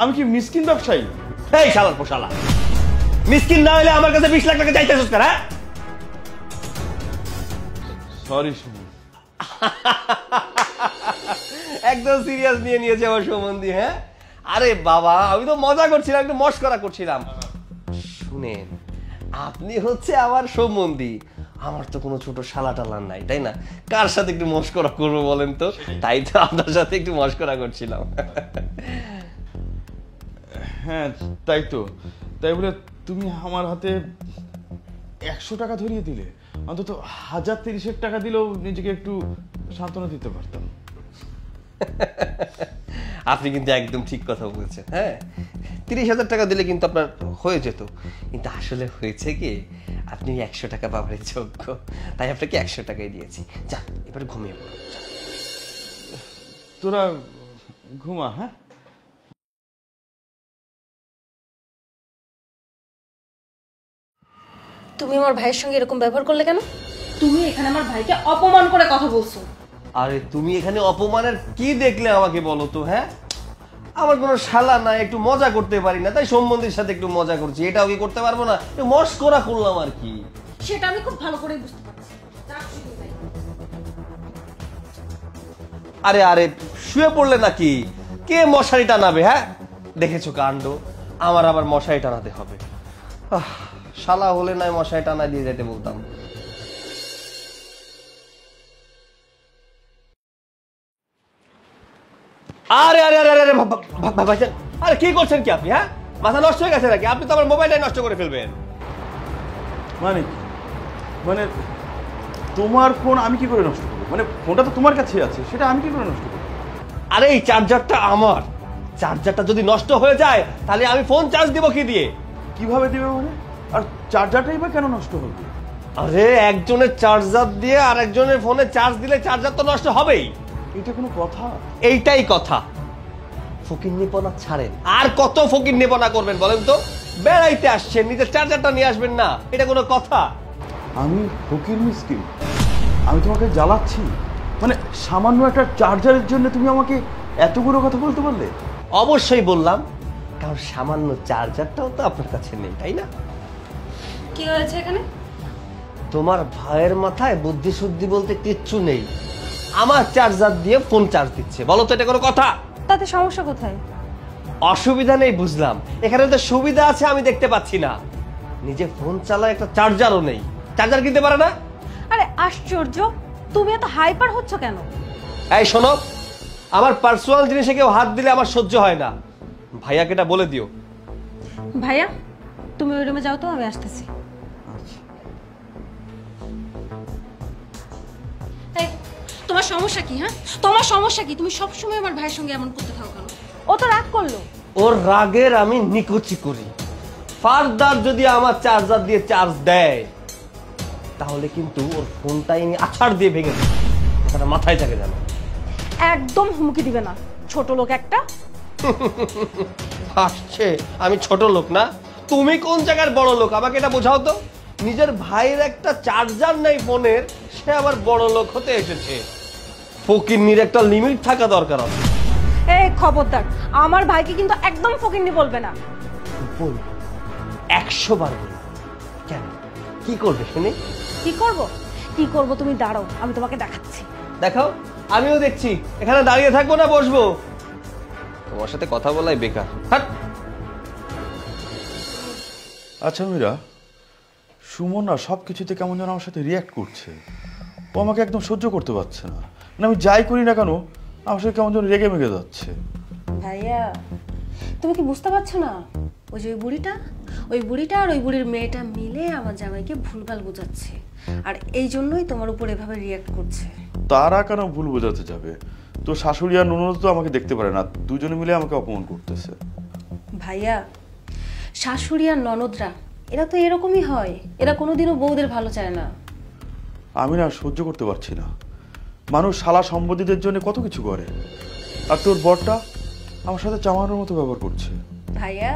আমি কি মিসকিন ব্যবসায়ী? এই শালার পোশালা, মিসকিন না হলে আমার কাছে 20 লাখ টাকা চাইতেছিস কেন? হ্যাঁ, সরি সুমন। একদম সিরিয়াস নিয়ে নিয়েছে আমার সম্বন্ধী। হ্যাঁ, আরে বাবা আমি তো মজা করছিলাম, একটু মস্করা করছিলাম। শুনেন, আপনি হচ্ছে আমার সম্বন্ধী, আমার তো কোনো ছোট শালা টালা নাই, তাই না? কার সাথে একটু মস্করা করবো বলেন তো? তাই তো আপনার সাথে একটু মস্করা করছিলাম। হ্যাঁ তাই তো, তাই বলে তুমি আমার হাতে 100 টাকা ধরিয়ে দিলে। অন্তত 1030 টাকা দিলেও নিজেকে একটু সান্ত্বনা দিতে পারতাম। আপনি কিন্তু একদম ঠিক কথা বলেছেন। হ্যাঁ, 30,000 টাকা দিলে কিন্তু আপনার হয়ে যেত, কিন্তু আসলে হয়েছে কি, আপনি 100 টাকা পাবেন যোগ্য, তাই আপনাকে 100 টাকাই দিয়েছি। যা, এবার ঘুমিয়ে পড়ো। তোরা ঘুমা। হ্যাঁ, তুমি আমার ভাইয়ের সঙ্গে এরকম ব্যবহার করলে কেন? তুমি এখানে আমার ভাইকে অপমান করে কথা বলছো। আরে তুমি এখানে অপমানের কি দেখলে আমাকে বলো তো? হ্যাঁ, আমার কোনো শালা নাই, একটু মজা করতে পারি না, তাই সম্বন্ধীর সাথে একটু মজা করছি। এটাও কি করতে পারবো না? একটু মস্করা করলাম আর কি। সেটা আমি খুব ভালো করে বুঝতে পারছি। আরে আরে, শুয়ে পড়লে নাকি? কে মশারি টানাবে? হ্যাঁ, দেখেছো কাণ্ড, আমার আবার মশারি টানাতে হবে। শালা হলে নাই মশারি টানা দিয়ে যেতে বলতাম। আরে আরে আরে আরে ভাইজান, আরে কি করছেন কি আপনি? হ্যাঁ, মাথা নষ্ট হয়ে গেছে নাকি? আপনি তো আমার মোবাইলটাই নষ্ট করে ফেলবেন। মানে মানে তোমার ফোন আমি কি করে নষ্ট করবো? মানে ফোনটা তো তোমার কাছেই আছে, সেটা আমি কি করে নষ্ট করবো? আরে এই চার্জারটা আমার, চার্জারটা যদি নষ্ট হয়ে যায় তাহলে আমি ফোন চার্জ দিব কি দিয়ে? কিভাবে দিবে মানে? আর চার্জারটাই বা কেন নষ্ট হবে? আরে একজনের চার্জার দিয়ে আর একজনের ফোনে চার্জ দিলে চার্জার তো নষ্ট হবেই। এটা কোনো কথা? এইটাই কথা। ফকিন্নিপনা ছাড়েন, আর কত ফকিন্নিপনা করবেন বলেন তো? বেড়াইতে আসছেন, নিজের চার্জারটা নিয়ে আসবেন না, এটা কোনো কথা? আমি ফকির মিসকিন? আমি তোমাকে জ্বালাচ্ছি? মানে সামান্য একটা চার্জারের জন্য তুমি আমাকে এতগুলো কথা বলতে পারলে? অবশ্যই বললাম, কারণ সামান্য চার্জারটাও তো আপনার কাছে নেই, তাই না? কি হয়েছে এখানে? তোমার ভাইয়ের মাথায় বুদ্ধি শুদ্ধি বলতে কিচ্ছু নেই, আমার চার্জার দিয়ে ফোন চার্জ দিচ্ছে। বলো তো এটা কোনো কথা? তাতে সমস্যা কোথায়? অসুবিধা নেই বুঝলাম, এখানে তো সুবিধা আছে আমি দেখতে পাচ্ছি না। নিজে ফোন চালায়, একটা চার্জারও নেই, চার্জার কিনতে পারে না? আরে আশ্চর্য, তুমি এত হাইপার হচ্ছ কেন? এই শোনো, আমার পার্সোনাল জিনিসে কেউ হাত দিলে আমার সহ্য হয় না। ভাইয়াকে এটা বলে দিও। ভাইয়া, তুমি ওই রুমে যাও তো, আমি আসতেছি। এই, তোমার সমস্যা কি? হ্যাঁ, তোমার সমস্যা কি? তুমি সবসময় আমার ভাইয়ের সঙ্গে এমন করতে থাকো কেন? ও তো রাগ করলো। ওর রাগের আমি নিকুচি করি। ফারদার যদি আমার চার্জার দিয়ে চার্জ দেয় তাহলে কিন্তু ওর ফোনটাই আমি আছাড় দিয়ে ভেঙে দেব, কথাটা মাথায় থাকে জানো। একদম হুমকি দিবে না, ছোট লোক একটা। আসছে, আমি ছোট লোক না? তুমি কোন জায়গার বড় লোক আমাকে এটা বোঝাও তো। নিজের ভাইয়ের একটা চার্জার নেই ফোনের, সে আবার বড় লোক হতে এসেছে। ফকিন্নির একটা লিমিট থাকা দরকার আছে। এই খবরদার, আমার ভাইকে কিন্তু একদম ফকিন্নি বলবে না। বল, 100 বার বল। কেন, কি করবে শুনি? কি করব? কি করব তুমি দাঁড়াও, আমি তোমাকে দেখাচ্ছি। দেখাও, আমিও দেখছি। এখানে দাঁড়িয়ে থাকবো না বসবো? তোমার সাথে কথা বলাই বেকার। হাট। আচ্ছা মীরা, সুমন না সবকিছুতে কেমন যেন আমার সাথে রিয়াক্ট করছে। ও আমাকে একদম সহ্য করতে পারছে না। মানে আমি যাই করি না কেন আমার সাথে কেমন যেন রেগে মেগে যাচ্ছে। ভাইয়া, তুমি কি বুঝতে পারছো না? ওই যে ওই বুড়িটা আর ওই বুড়ির মেয়েটা মিলে আমার জামাইকে ভুলভাল বোঝাচ্ছে, আর এই জন্যই তোমার উপর এভাবে রিয়াক্ট করছে। তারা কেন ভুল বোঝাতে যাবে? তো শাশুড়ি আর ননদ তো আমাকে দেখতে পারে না, দুজনে মিলে আমাকে অপমান করতেছে। ভাইয়া, শাশুড়ি আর ননদরা এরা তো এরকমই হয়, এরা কোনোদিনও বউদের ভালো চায় না। আমি না সহ্য করতে পারছি না। মানুষ শালা সম্পত্তিদের জন্য কত কিছু করে, আর তোর বরটা আমার সাথে চামানোর মতো ব্যবহার করছে। ভাইয়া,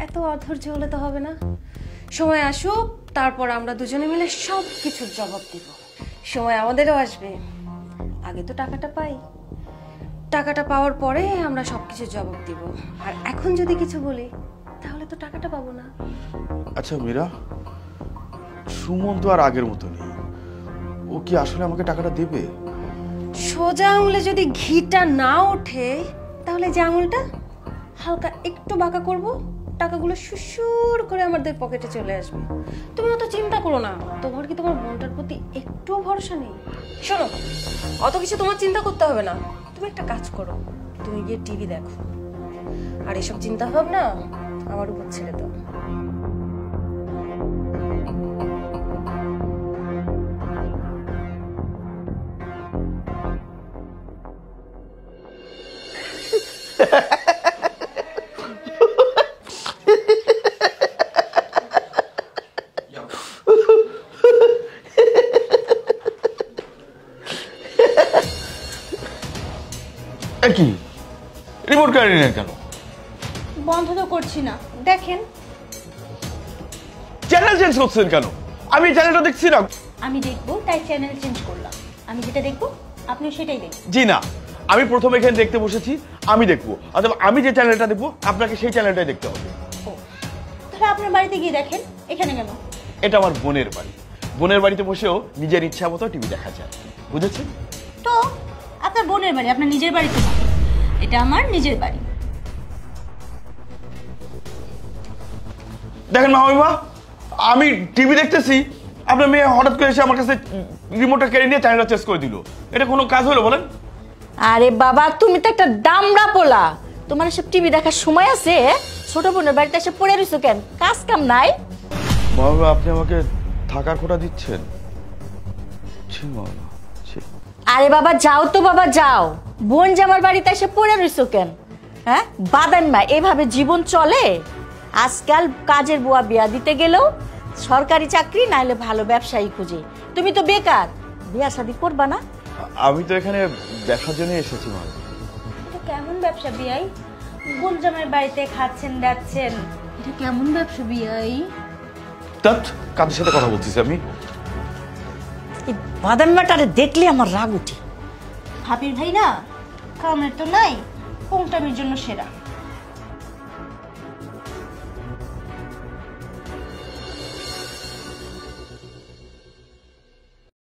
এত অধৈর্য হলে তো হবে না। সময় আসুক, তারপর আমরা দুজনে মিলে সব কিছুর জবাব দিব। সময় আমাদেরও আসবে, আগে তো টাকাটা পাই। টাকাটা পাওয়ার পরে আমরা সবকিছু জবাব দিব। আর এখন যদি কিছু বলি তাহলে তো টাকাটা পাবো না। আচ্ছা মীরা, সুমন তো আর আগের মতো নেই, ও কি আসলে আমাকে টাকাটা দেবে? সোজা আঙুলে যদি ঘিটা না ওঠে তাহলে যে আঙুলটা হালকা একটু বাঁকা করব, টাকাগুলো সুসুর করে আমাদের পকেটে চলে আসবে। তুমি অত চিন্তা করো না। তোমার কি তোমার বোনটার প্রতি একটু ভরসা নেই? শোনো, অত কিছু তোমার চিন্তা করতে হবে না। তুমি একটা কাজ করো, তুমি গিয়ে টিভি দেখো, আর এসব চিন্তা ভাবনা আমার উপর ছেড়ে দাও। কি রিমোট কারেন্ট নেই কেন? বন্ধ তো করছি না, দেখেন। চ্যানেল চেঞ্জ করছেন কেন? আমি চ্যানেলটা দেখছি না। আমি দেখবো তাই চ্যানেল চেঞ্জ করলাম। আমি যেটা দেখবো আপনি সেটাই দেখবেন। জি না, আমি প্রথমে এখানে দেখতে বসেছি, আমি দেখবো। অথবা আমি যে চ্যানেলটা দেখবো আপনাকে সেই চ্যানেলটাই দেখতে হবে। ও, তাহলে আপনার বাড়িতে গিয়ে দেখেন। এখানে কেন? এটা আমার বোনের বাড়ি, বোনের বাড়িতে বসেও নিজের ইচ্ছা মতো টিভি দেখা যায়, বুঝেছেন? তো আপনার বোনের বাড়ি, আপনার নিজের বাড়ি তো না। এটা আমার নিজের বাড়ি। দেখেন মামিমা, আমি টিভি দেখতেছি, আপনার মেয়ে হঠাৎ করে এসে আমার কাছে রিমোটটা কেড়ে নিয়ে চ্যানেলটা চেঞ্জ করে দিল। এটা কোনো কাজ হলো বলেন? আরে বাবা, তুমি তো একটা দামড়া পোলা, তোমার সব টিভি দেখার সময় আছে? ছোট বোনের বাড়িতে এসে পড়ে রইছো কেন? কাজ কাম নাই? মামিমা, আপনি আমাকে থাকার খোটা দিচ্ছেন? ছি মামিমা, ছি। আরে বাবা যাও তো, বাবা যাও। বোন জামার বাড়িতে এসে পড়ে রইছো কেন? হ্যাঁ, বাদান মা, এভাবে জীবন চলে? আজকাল কাজের বুয়া বিয়া দিতে গেলেও সরকারি চাকরি, নাইলে ভালো ব্যবসায়ী খুঁজে। তুমি তো বেকার, বিয়া শাদী করবা না? আমি তো এখানে দেখার জন্য এসেছি মামি। এটা কেমন ব্যবসা বিয়াই? বোন জামাইয়ের বাড়িতে খাচ্ছেন যাচ্ছেন, এটা কেমন ব্যবসা বিয়াই? তাত কাদের সাথে কথা বলছিস আমি? এই বাদাম মাটারে দেখলে আমার রাগ উঠে। ভাবির ভাই না, কামের তো নাই, কোংটামির জন্য সেরা।